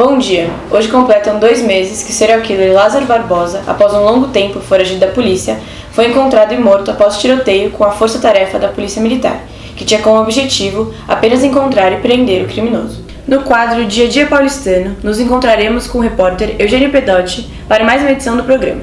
Bom dia! Hoje completam 2 meses que o serial killer Lázaro Barbosa, após um longo tempo foragido da polícia, foi encontrado e morto após tiroteio com a força-tarefa da Polícia Militar, que tinha como objetivo apenas encontrar e prender o criminoso. No quadro Dia a Dia Paulistano, nos encontraremos com o repórter Eugênio Pedotti para mais uma edição do programa.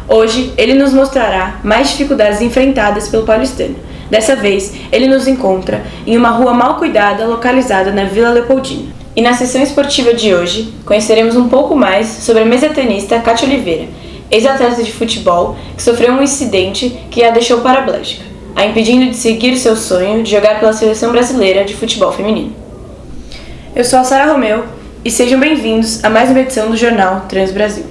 Hoje, ele nos mostrará mais dificuldades enfrentadas pelo paulistano. Dessa vez, ele nos encontra em uma rua mal cuidada localizada na Vila Leopoldina. E na sessão esportiva de hoje, conheceremos um pouco mais sobre a mesa-tenista Kátia Oliveira, ex-atleta de futebol que sofreu um incidente que a deixou paraplégica, a impedindo de seguir seu sonho de jogar pela seleção brasileira de futebol feminino. Eu sou a Sara Romeu e sejam bem-vindos a mais uma edição do jornal Trans Brasil.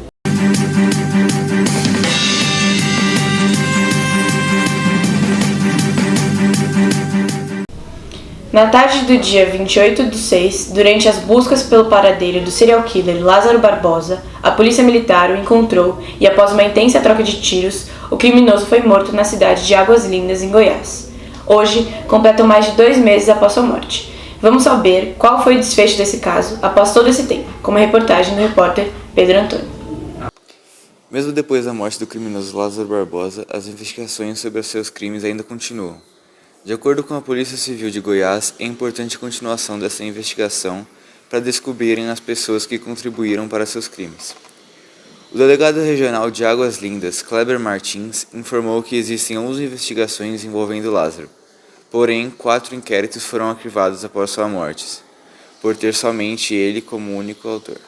Na tarde do dia 28/6, durante as buscas pelo paradeiro do serial killer Lázaro Barbosa, a polícia militar o encontrou e, após uma intensa troca de tiros, o criminoso foi morto na cidade de Águas Lindas, em Goiás. Hoje, completam mais de 2 meses após sua morte. Vamos saber qual foi o desfecho desse caso após todo esse tempo, com uma reportagem do repórter Pedro Antônio. Mesmo depois da morte do criminoso Lázaro Barbosa, as investigações sobre os seus crimes ainda continuam. De acordo com a Polícia Civil de Goiás, é importante a continuação dessa investigação para descobrirem as pessoas que contribuíram para seus crimes. O delegado regional de Águas Lindas, Kleber Martins, informou que existem 11 investigações envolvendo Lázaro. Porém, 4 inquéritos foram arquivados após sua morte, por ter somente ele como único autor.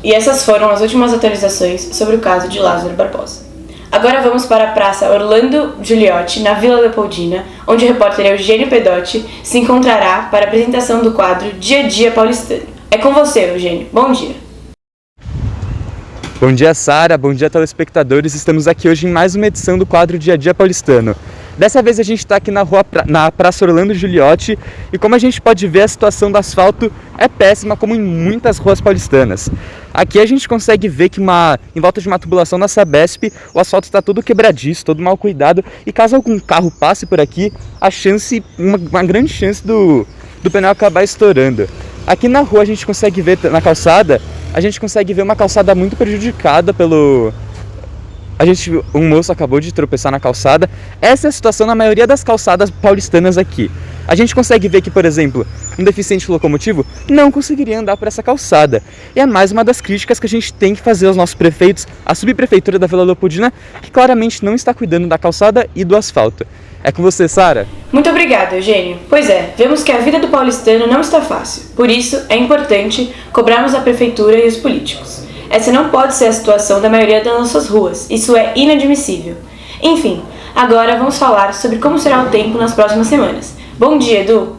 E essas foram as últimas atualizações sobre o caso de Lázaro Barbosa. Agora vamos para a Praça Orlando Gigliotti, na Vila Leopoldina, onde o repórter Eugênio Pedotti se encontrará para a apresentação do quadro Dia a Dia Paulistano. É com você, Eugênio. Bom dia. Bom dia, Sara. Bom dia, telespectadores. Estamos aqui hoje em mais uma edição do quadro Dia a Dia Paulistano. Dessa vez a gente está aqui na Praça Orlando Gigliotti e, como a gente pode ver, a situação do asfalto é péssima, como em muitas ruas paulistanas. Aqui a gente consegue ver que em volta de uma tubulação da Sabesp, o asfalto está todo quebradiço, todo mal cuidado, e caso algum carro passe por aqui, uma grande chance do pneu acabar estourando. Aqui na rua a gente consegue ver, na calçada, uma calçada muito prejudicada um moço acabou de tropeçar na calçada. Essa é a situação na maioria das calçadas paulistanas aqui. A gente consegue ver que, por exemplo, um deficiente locomotivo não conseguiria andar por essa calçada. E é mais uma das críticas que a gente tem que fazer aos nossos prefeitos, à subprefeitura da Vila Leopoldina, que claramente não está cuidando da calçada e do asfalto. É com você, Sara. Muito obrigada, Eugênio. Pois é, vemos que a vida do paulistano não está fácil. Por isso, é importante cobrarmos a prefeitura e os políticos. Essa não pode ser a situação da maioria das nossas ruas. Isso é inadmissível. Enfim, agora vamos falar sobre como será o tempo nas próximas semanas. Bom dia, Edu!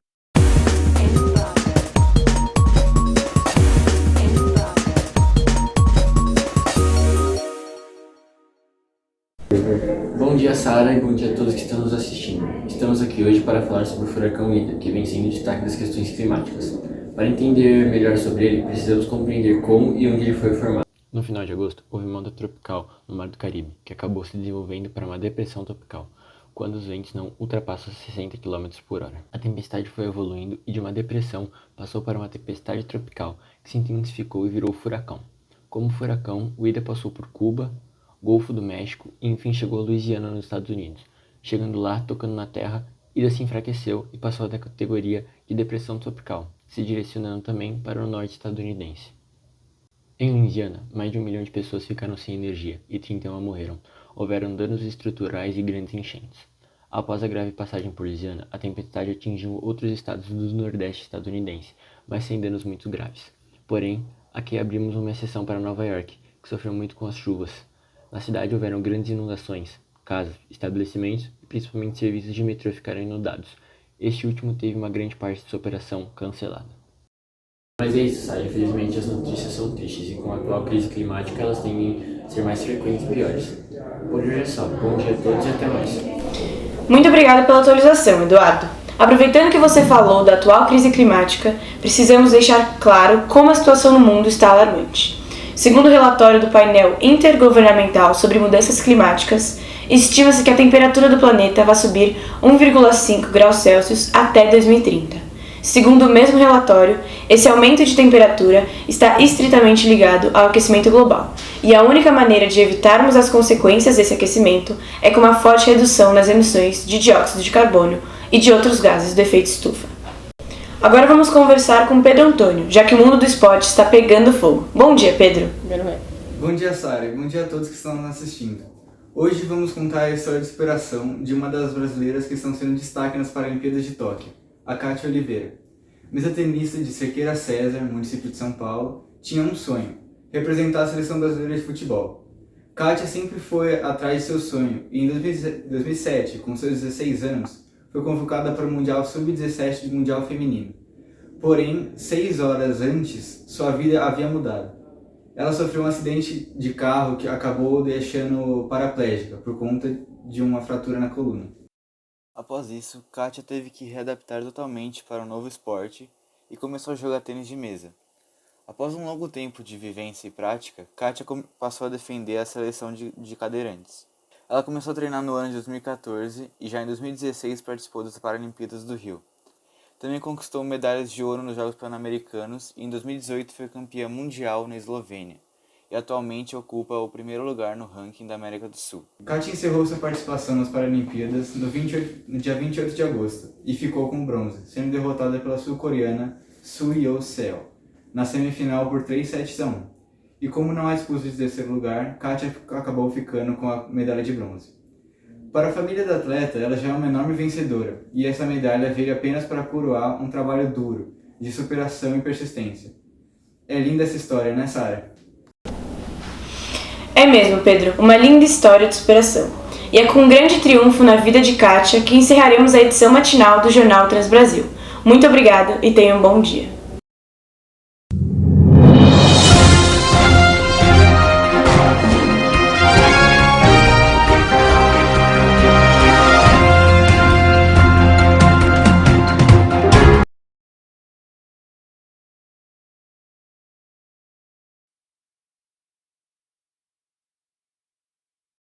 Bom dia, Sara, e bom dia a todos que estão nos assistindo. Estamos aqui hoje para falar sobre o furacão Ida, que vem sendo destaque das questões climáticas. Para entender melhor sobre ele, precisamos compreender como e onde ele foi formado. No final de agosto, houve uma onda tropical no Mar do Caribe, que acabou se desenvolvendo para uma depressão tropical, quando os ventos não ultrapassam 60 km por hora. A tempestade foi evoluindo e de uma depressão passou para uma tempestade tropical, que se intensificou e virou furacão. Como furacão, o Ida passou por Cuba, Golfo do México e enfim chegou a Louisiana, nos Estados Unidos. Chegando lá, tocando na terra, Ida se enfraqueceu e passou da categoria de depressão tropical, se direcionando também para o norte estadunidense. Em Louisiana, mais de 1 milhão de pessoas ficaram sem energia e 31 morreram. Houveram danos estruturais e grandes enchentes. Após a grave passagem por Louisiana, a tempestade atingiu outros estados do nordeste estadunidense, mas sem danos muito graves. Porém, aqui abrimos uma exceção para Nova York, que sofreu muito com as chuvas. Na cidade houveram grandes inundações, casas, estabelecimentos e principalmente serviços de metrô ficaram inundados. Este último teve uma grande parte de sua operação cancelada. Mas é isso, Sara. Infelizmente as notícias são tristes e com a atual crise climática elas tendem a ser mais frequentes e piores. Por hoje é só. Bom dia a todos e até mais. Muito obrigada pela atualização, Eduardo. Aproveitando que você falou da atual crise climática, precisamos deixar claro como a situação no mundo está alarmante. Segundo o relatório do painel intergovernamental sobre mudanças climáticas, estima-se que a temperatura do planeta vai subir 1,5 graus Celsius até 2030. Segundo o mesmo relatório, esse aumento de temperatura está estritamente ligado ao aquecimento global, e a única maneira de evitarmos as consequências desse aquecimento é com uma forte redução nas emissões de dióxido de carbono e de outros gases do efeito estufa. Agora vamos conversar com Pedro Antônio, já que o mundo do esporte está pegando fogo. Bom dia, Pedro! Bom dia, Sara, e bom dia a todos que estão nos assistindo. Hoje vamos contar a história de superação de uma das brasileiras que estão sendo destaque nas Paralimpíadas de Tóquio, a Kátia Oliveira. Mesatenista de Cerqueira César, município de São Paulo, tinha um sonho: representar a seleção brasileira de futebol. Kátia sempre foi atrás de seu sonho e em 2007, com seus 16 anos, foi convocada para o Mundial Sub-17 do Mundial Feminino. Porém, 6 horas antes, sua vida havia mudado. Ela sofreu um acidente de carro que acabou deixando paraplégica por conta de uma fratura na coluna. Após isso, Kátia teve que readaptar totalmente para um novo esporte e começou a jogar tênis de mesa. Após um longo tempo de vivência e prática, Kátia passou a defender a seleção de cadeirantes. Ela começou a treinar no ano de 2014 e já em 2016 participou das Paralimpíadas do Rio. Também conquistou medalhas de ouro nos Jogos Pan-Americanos e em 2018 foi campeã mundial na Eslovênia e atualmente ocupa o primeiro lugar no ranking da América do Sul. Kátia encerrou sua participação nas Paralimpíadas no dia 28 de agosto e ficou com bronze, sendo derrotada pela sul-coreana Soo Yeol-seo na semifinal por 3 sets a 1. E como não há disputa de terceiro lugar, Kátia acabou ficando com a medalha de bronze. Para a família da atleta, ela já é uma enorme vencedora, e essa medalha veio apenas para coroar um trabalho duro, de superação e persistência. É linda essa história, né, Sara? É mesmo, Pedro, uma linda história de superação. E é com um grande triunfo na vida de Kátia que encerraremos a edição matinal do Jornal Transbrasil. Muito obrigada e tenha um bom dia.